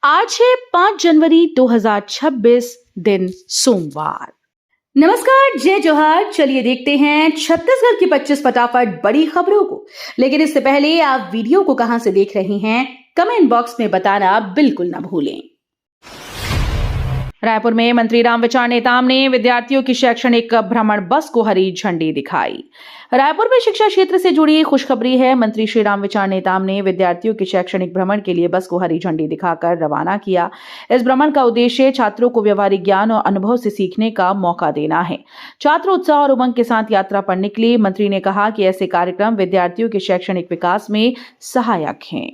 आज है 5 जनवरी 2026 दिन सोमवार। नमस्कार, जय जोहार। चलिए देखते हैं छत्तीसगढ़ की 25 फटाफट बड़ी खबरों को। लेकिन इससे पहले आप वीडियो को कहां से देख रहे हैं, कमेंट बॉक्स में बताना बिल्कुल ना भूलें। रायपुर में मंत्री रामविचार नेताम ने विद्यार्थियों की शैक्षणिक भ्रमण बस को हरी झंडी दिखाई। रायपुर में शिक्षा क्षेत्र से जुड़ी खुशखबरी है। मंत्री श्री रामविचार नेताम ने विद्यार्थियों के शैक्षणिक भ्रमण के लिए बस को हरी झंडी दिखाकर रवाना किया। इस भ्रमण का उद्देश्य छात्रों को व्यवहारिक ज्ञान और अनुभव से सीखने का मौका देना है। छात्र उत्साह और उमंग के साथ यात्रा पर निकले। मंत्री ने कहा कि ऐसे कार्यक्रम विद्यार्थियों के शैक्षणिक विकास में सहायक हैं।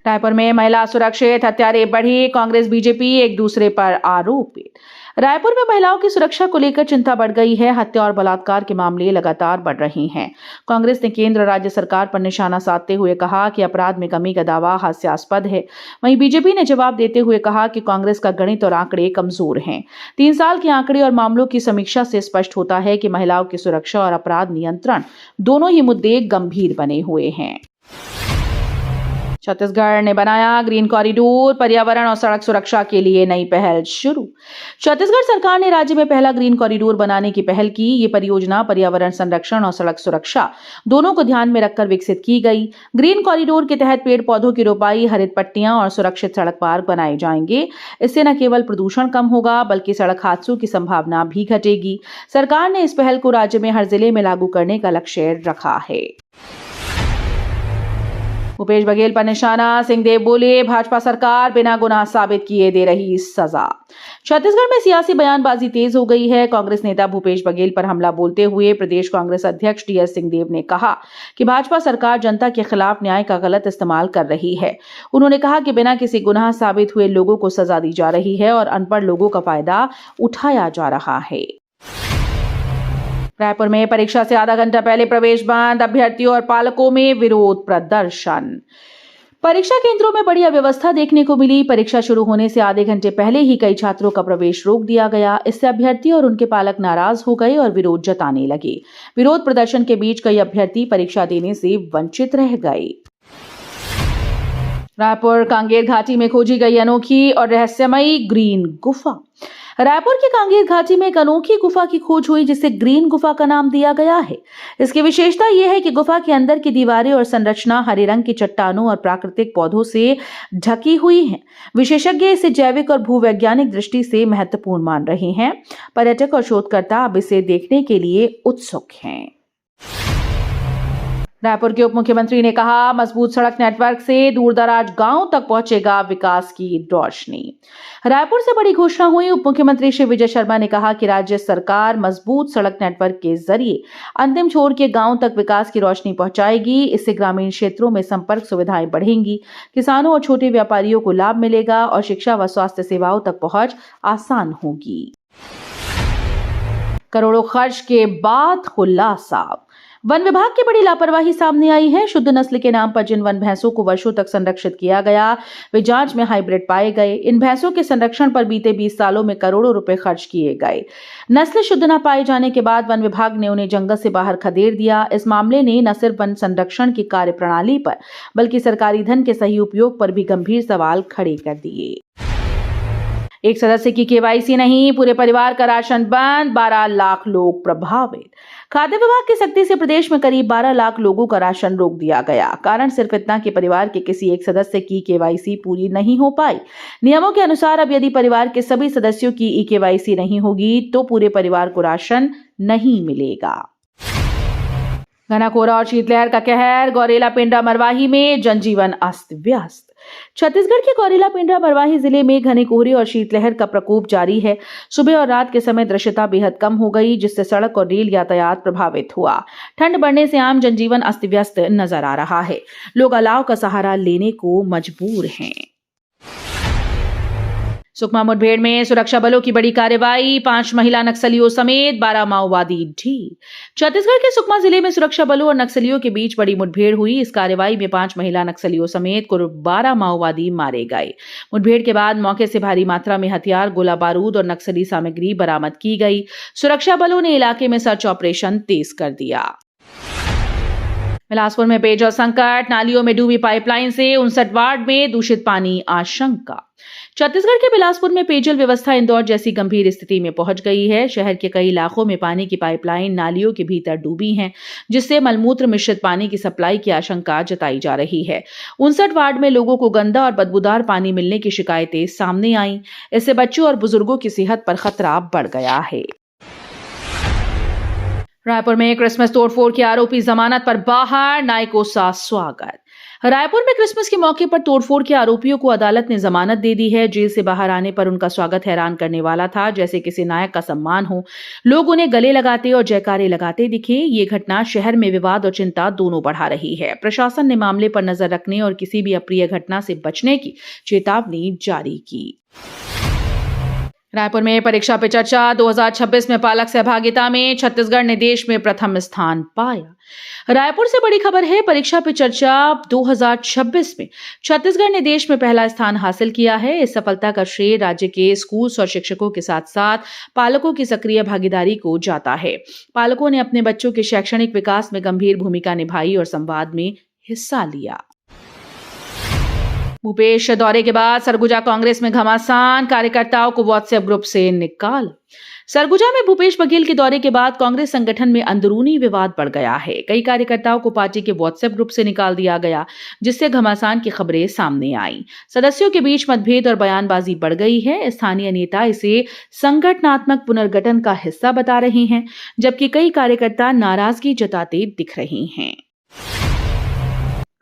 रायपुर में महिला सुरक्षित, हत्यारे बढ़ी, कांग्रेस बीजेपी एक दूसरे पर आरोपित। रायपुर में महिलाओं की सुरक्षा को लेकर चिंता बढ़ गई है। हत्या और बलात्कार के मामले लगातार बढ़ रहे हैं। कांग्रेस ने केंद्र राज्य सरकार पर निशाना साधते हुए कहा कि अपराध में कमी का दावा हास्यास्पद है। वहीं बीजेपी ने जवाब देते हुए कहा कि कांग्रेस का गणित और आंकड़े कमजोर हैं। 3 साल के आंकड़े और मामलों की समीक्षा से स्पष्ट होता है कि महिलाओं की सुरक्षा और अपराध नियंत्रण दोनों ही मुद्दे गंभीर बने हुए हैं। छत्तीसगढ़ ने बनाया ग्रीन कॉरिडोर, पर्यावरण और सड़क सुरक्षा के लिए नई पहल शुरू। छत्तीसगढ़ सरकार ने राज्य में पहला ग्रीन कॉरिडोर बनाने की पहल की। ये परियोजना पर्यावरण संरक्षण और सड़क सुरक्षा दोनों को ध्यान में रखकर विकसित की गई। ग्रीन कॉरिडोर के तहत पेड़ पौधों की रोपाई, हरित पट्टियां और सुरक्षित सड़क मार्ग बनाए जाएंगे। इससे न केवल प्रदूषण कम होगा बल्कि सड़क हादसों की संभावना भी घटेगी। सरकार ने इस पहल को राज्य में हर जिले में लागू करने का लक्ष्य रखा है। भूपेश बघेल पर निशाना, सिंहदेव बोले भाजपा सरकार बिना गुनाह साबित किए दे रही सजा। छत्तीसगढ़ में सियासी बयानबाजी तेज हो गई है। कांग्रेस नेता भूपेश बघेल पर हमला बोलते हुए प्रदेश कांग्रेस अध्यक्ष टीएस सिंहदेव ने कहा कि भाजपा सरकार जनता के खिलाफ न्याय का गलत इस्तेमाल कर रही है। उन्होंने कहा कि बिना किसी गुनाह साबित हुए लोगों को सजा दी जा रही है और अनपढ़ लोगों का फायदा उठाया जा रहा है। रायपुर में परीक्षा से आधा घंटा पहले प्रवेश बंद, अभ्यर्थियों और पालकों में विरोध प्रदर्शन। परीक्षा केंद्रों में बड़ी अव्यवस्था देखने को मिली। परीक्षा शुरू होने से आधे घंटे पहले ही कई छात्रों का प्रवेश रोक दिया गया। इससे अभ्यर्थी और उनके पालक नाराज हो गए और विरोध जताने लगे। विरोध प्रदर्शन के बीच कई अभ्यर्थी परीक्षा देने से वंचित रह गए। रायपुर कांगेर घाटी में खोजी गई अनोखी और रहस्यमयी ग्रीन गुफा। रायपुर की कांगेर घाटी में एक अनोखी गुफा की खोज हुई जिसे ग्रीन गुफा का नाम दिया गया है। इसकी विशेषता यह है कि गुफा के अंदर की दीवारें और संरचना हरे रंग की चट्टानों और प्राकृतिक पौधों से ढकी हुई है। विशेषज्ञ इसे जैविक और भूवैज्ञानिक दृष्टि से महत्वपूर्ण मान रहे हैं। पर्यटक और शोधकर्ता अब इसे देखने के लिए उत्सुक हैं। रायपुर के उप मुख्यमंत्री ने कहा, मजबूत सड़क नेटवर्क से दूरदराज गांव तक पहुंचेगा विकास की रोशनी। रायपुर से बड़ी घोषणा हुई। उप मुख्यमंत्री श्री विजय शर्मा ने कहा कि राज्य सरकार मजबूत सड़क नेटवर्क के जरिए अंतिम छोर के गांव तक विकास की रोशनी पहुंचाएगी। इससे ग्रामीण क्षेत्रों में संपर्क सुविधाएं बढ़ेंगी, किसानों और छोटे व्यापारियों को लाभ मिलेगा और शिक्षा व स्वास्थ्य सेवाओं तक पहुंच आसान होगी। करोड़ों खर्च के बाद खुलासा। वन विभाग की बड़ी लापरवाही सामने आई है। शुद्ध नस्ल के नाम पर जिन वन भैंसों को वर्षों तक संरक्षित किया गया वे जांच में हाइब्रिड पाए गए। इन भैंसों के संरक्षण पर बीते 20 सालों में करोड़ों रुपए खर्च किए गए। नस्ल शुद्ध न पाए जाने के बाद वन विभाग ने उन्हें जंगल से बाहर खदेड़ दिया। इस मामले ने न सिर्फ वन संरक्षण की कार्य प्रणाली पर बल्कि सरकारी धन के सही उपयोग पर भी गंभीर सवाल खड़े कर दिए। एक सदस्य की केवाईसी नहीं, पूरे परिवार का राशन बंद, 12 लाख लोग प्रभावित। खाद्य विभाग की सख्ती से प्रदेश में करीब 12 लाख लोगों का राशन रोक दिया गया। कारण सिर्फ इतना कि परिवार के किसी एक सदस्य की केवाईसी पूरी नहीं हो पाई। नियमों के अनुसार अब यदि परिवार के सभी सदस्यों की ई केवाईसी नहीं होगी तो पूरे परिवार को राशन नहीं मिलेगा। घना कोहरा और शीतलहर का कहर, गौरेला पेंड्रा मरवाही में जनजीवन अस्त व्यस्त। छत्तीसगढ़ के गौरेला पेंड्रा मरवाही जिले में घने कोहरे और शीतलहर का प्रकोप जारी है। सुबह और रात के समय दृश्यता बेहद कम हो गई जिससे सड़क और रेल यातायात प्रभावित हुआ। ठंड बढ़ने से आम जनजीवन अस्त व्यस्त नजर आ रहा है। लोग अलाव का सहारा लेने को मजबूर हैं। सुकमा मुठभेड़ में सुरक्षा बलों की बड़ी कार्रवाई, 5 महिला नक्सलियों समेत 12 माओवादी ढेर। छत्तीसगढ़ के सुकमा जिले में सुरक्षा बलों और नक्सलियों के बीच बड़ी मुठभेड़ हुई। इस कार्रवाई में 5 महिला नक्सलियों समेत कुल 12 माओवादी मारे गए। मुठभेड़ के बाद मौके से भारी मात्रा में हथियार, गोला बारूद और नक्सली सामग्री बरामद की गई। सुरक्षा बलों ने इलाके में सर्च ऑपरेशन तेज कर दिया। बिलासपुर में पेयजल संकट, नालियों में डूबी पाइपलाइन से 59 वार्ड में दूषित पानी आशंका। छत्तीसगढ़ के बिलासपुर में पेयजल व्यवस्था इंदौर जैसी गंभीर स्थिति में पहुंच गई है। शहर के कई इलाकों में पानी की पाइपलाइन नालियों के भीतर डूबी हैं, जिससे मलमूत्र मिश्रित पानी की सप्लाई की आशंका जताई जा रही है। 59 वार्ड में लोगों को गंदा और बदबूदार पानी मिलने की शिकायतें सामने आई। इससे बच्चों और बुजुर्गों की सेहत पर खतरा बढ़ गया है। रायपुर में क्रिसमस तोड़फोड़ के आरोपी जमानत पर बाहर, नाई को सा स्वागत। रायपुर में क्रिसमस के मौके पर तोड़फोड़ के आरोपियों को अदालत ने जमानत दे दी है। जेल से बाहर आने पर उनका स्वागत हैरान करने वाला था, जैसे किसी नायक का सम्मान हो। लोग उन्हें गले लगाते और जयकारे लगाते दिखे। ये घटना शहर में विवाद और चिंता दोनों बढ़ा रही है। प्रशासन ने मामले पर नजर रखने और किसी भी अप्रिय घटना से बचने की चेतावनी जारी की। रायपुर में परीक्षा पे चर्चा 2026 में पालक सहभागिता में छत्तीसगढ़ ने देश में प्रथम स्थान पाया। रायपुर से बड़ी खबर है। परीक्षा पे चर्चा 2026 में छत्तीसगढ़ ने देश में पहला स्थान हासिल किया है। इस सफलता का श्रेय राज्य के स्कूल्स और शिक्षकों के साथ साथ पालकों की सक्रिय भागीदारी को जाता है। पालकों ने अपने बच्चों के शैक्षणिक विकास में गंभीर भूमिका निभाई और संवाद में हिस्सा लिया। भूपेश दौरे के बाद सरगुजा कांग्रेस में घमासान, कार्यकर्ताओं को व्हाट्सएप ग्रुप से निकाल। सरगुजा में भूपेश बघेल के दौरे के बाद कांग्रेस संगठन में अंदरूनी विवाद बढ़ गया है। कई कार्यकर्ताओं को पार्टी के व्हाट्सएप ग्रुप से निकाल दिया गया, जिससे घमासान की खबरें सामने आई। सदस्यों के बीच मतभेद और बयानबाजी बढ़ गई है। स्थानीय नेता इसे संगठनात्मक पुनर्गठन का हिस्सा बता रहे हैं, जबकि कई कार्यकर्ता नाराजगी जताते दिख रहे हैं।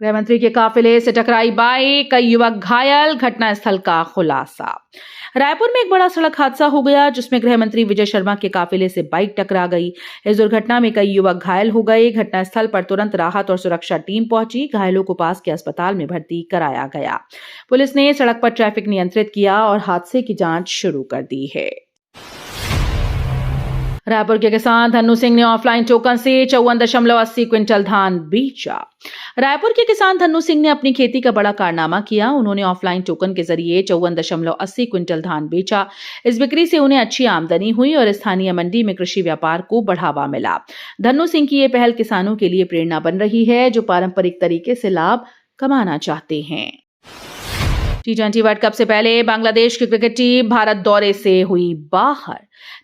गृहमंत्री के काफिले से टकराई बाइक, कई युवक घायल, घटनास्थल का खुलासा। रायपुर में एक बड़ा सड़क हादसा हो गया, जिसमें गृहमंत्री विजय शर्मा के काफिले से बाइक टकरा गई। इस दुर्घटना में कई युवक घायल हो गए। घटनास्थल पर तुरंत राहत और सुरक्षा टीम पहुंची। घायलों को पास के अस्पताल में भर्ती कराया गया। पुलिस ने सड़क पर ट्रैफिक नियंत्रित किया और हादसे की जांच शुरू कर दी है। रायपुर के किसान धन्नू सिंह ने ऑफलाइन टोकन से 54.80 क्विंटल धान बेचा। रायपुर के किसान धन्नू सिंह ने अपनी खेती का बड़ा कारनामा किया। उन्होंने ऑफलाइन टोकन के जरिए 54.80 क्विंटल धान बेचा। इस बिक्री से उन्हें अच्छी आमदनी हुई और स्थानीय मंडी में कृषि व्यापार को बढ़ावा मिला। धन्नू सिंह की ये पहल किसानों के लिए प्रेरणा बन रही है, जो पारंपरिक तरीके से लाभ कमाना चाहते हैं। T20 वर्ल्ड कप से पहले बांग्लादेश की क्रिकेट टीम भारत दौरे से हुई बाहर।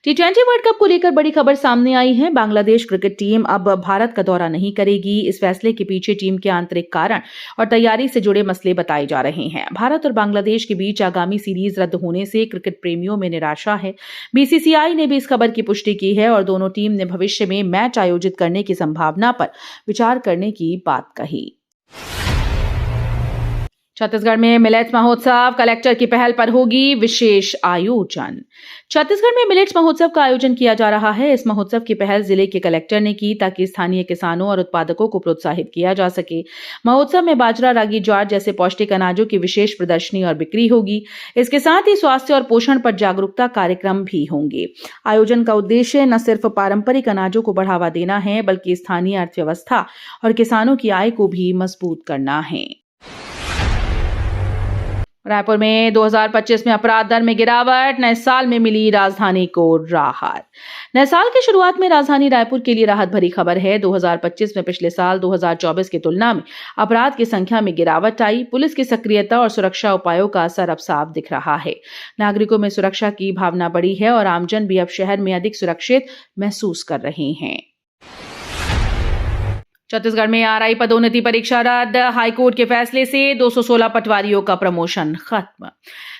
T20 वर्ल्ड कप को लेकर बड़ी खबर सामने आई है। बांग्लादेश क्रिकेट टीम अब भारत का दौरा नहीं करेगी। इस फैसले के पीछे टीम के आंतरिक कारण और तैयारी से जुड़े मसले बताए जा रहे हैं। भारत और बांग्लादेश के बीच आगामी सीरीज रद्द होने से क्रिकेट प्रेमियों में निराशा है। बीसीसीआई ने भी इस खबर की पुष्टि की है और दोनों टीम ने भविष्य में मैच आयोजित करने की संभावना पर विचार करने की बात कही। छत्तीसगढ़ में मिलेट्स महोत्सव, कलेक्टर की पहल पर होगी विशेष आयोजन। छत्तीसगढ़ में मिलेट्स महोत्सव का आयोजन किया जा रहा है। इस महोत्सव की पहल जिले के कलेक्टर ने की, ताकि स्थानीय किसानों और उत्पादकों को प्रोत्साहित किया जा सके। महोत्सव में बाजरा, रागी, ज्वार जैसे पौष्टिक अनाजों की विशेष प्रदर्शनी और बिक्री होगी। इसके साथ ही स्वास्थ्य और पोषण पर जागरूकता कार्यक्रम भी होंगे। आयोजन का उद्देश्य न सिर्फ पारंपरिक अनाजों को बढ़ावा देना है, बल्कि स्थानीय अर्थव्यवस्था और किसानों की आय को भी मजबूत करना है। रायपुर में 2025 में अपराध दर में गिरावट, नए साल में मिली राजधानी को राहत। नए साल की शुरुआत में राजधानी रायपुर के लिए राहत भरी खबर है। 2025 में पिछले साल 2024 की तुलना में अपराध की संख्या में गिरावट आई। पुलिस की सक्रियता और सुरक्षा उपायों का असर अब साफ दिख रहा है। नागरिकों में सुरक्षा की भावना बढ़ी है और आमजन भी अब शहर में अधिक सुरक्षित महसूस कर रहे हैं। छत्तीसगढ़ में आरआई पदोन्नति परीक्षा रद्द, हाईकोर्ट के फैसले से 216 पटवारियों का प्रमोशन खत्म।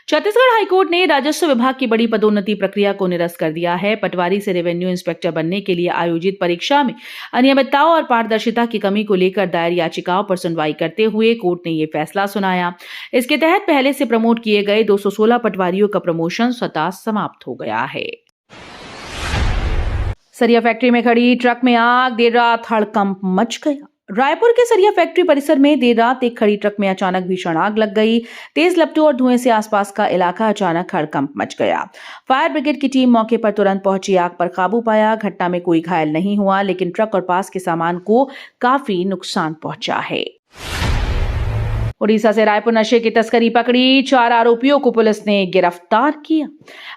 छत्तीसगढ़ हाईकोर्ट ने राजस्व विभाग की बड़ी पदोन्नति प्रक्रिया को निरस्त कर दिया है। पटवारी से रेवेन्यू इंस्पेक्टर बनने के लिए आयोजित परीक्षा में अनियमितताओं और पारदर्शिता की कमी को लेकर दायर याचिकाओं पर सुनवाई करते हुए कोर्ट ने ये फैसला सुनाया। इसके तहत पहले से प्रमोट किए गए 216 पटवारियों का प्रमोशन स्वतः समाप्त हो गया है। सरिया फैक्ट्री में खड़ी ट्रक में आग, देर रात हड़कंप मच गया। रायपुर के सरिया फैक्ट्री परिसर में देर रात एक खड़ी ट्रक में अचानक भीषण आग लग गई। तेज लपटों और धुएं से आसपास का इलाका अचानक हड़कंप मच गया। फायर ब्रिगेड की टीम मौके पर तुरंत पहुंची, आग पर काबू पाया। घटना में कोई घायल नहीं हुआ, लेकिन ट्रक और पास के सामान को काफी नुकसान पहुंचा है। उड़ीसा से रायपुर नशे की तस्करी पकड़ी, 4 आरोपियों को पुलिस ने गिरफ्तार किया।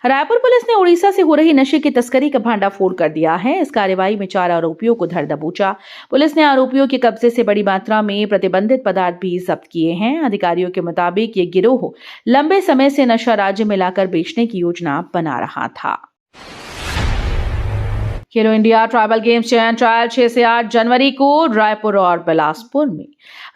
रायपुर पुलिस ने उड़ीसा से हो रही नशे की तस्करी का भांडाफोड़ कर दिया है। इस कार्रवाई में 4 आरोपियों को धर दबोचा। पुलिस ने आरोपियों के कब्जे से बड़ी मात्रा में प्रतिबंधित पदार्थ भी जब्त किए हैं। अधिकारियों के मुताबिक ये गिरोह लंबे समय से नशा राज्य में लाकर बेचने की योजना बना रहा था। खेलो इंडिया ट्राइबल गेम्स चयन ट्रायल 6 से 8 जनवरी को रायपुर और बिलासपुर में।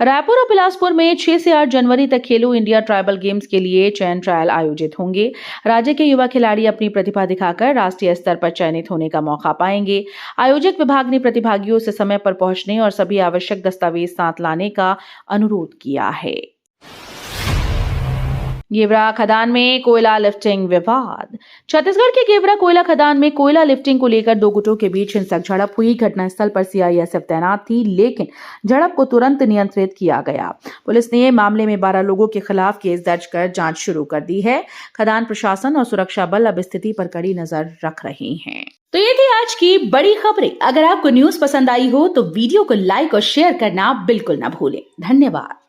रायपुर और बिलासपुर में 6 से 8 जनवरी तक खेलो इंडिया ट्राइबल गेम्स के लिए चयन ट्रायल आयोजित होंगे। राज्य के युवा खिलाड़ी अपनी प्रतिभा दिखाकर राष्ट्रीय स्तर पर चयनित होने का मौका पाएंगे। आयोजक विभाग ने प्रतिभागियों से समय पर पहुंचने और सभी आवश्यक दस्तावेज साथ लाने का अनुरोध किया है। गेवरा खदान में कोयला लिफ्टिंग विवाद। छत्तीसगढ़ के गेवरा कोयला खदान में कोयला लिफ्टिंग को लेकर 2 गुटों के बीच हिंसक झड़प हुई। घटनास्थल पर सीआईएसएफ तैनात थी, लेकिन झड़प को तुरंत नियंत्रित किया गया। पुलिस ने मामले में 12 लोगों के खिलाफ केस दर्ज कर जांच शुरू कर दी है। खदान प्रशासन और सुरक्षा बल अब स्थिति पर कड़ी नजर रख रहे हैं। तो ये थी आज की बड़ी खबरें। अगर आपको न्यूज पसंद आई हो तो वीडियो को लाइक और शेयर करना बिल्कुल ना भूलें। धन्यवाद।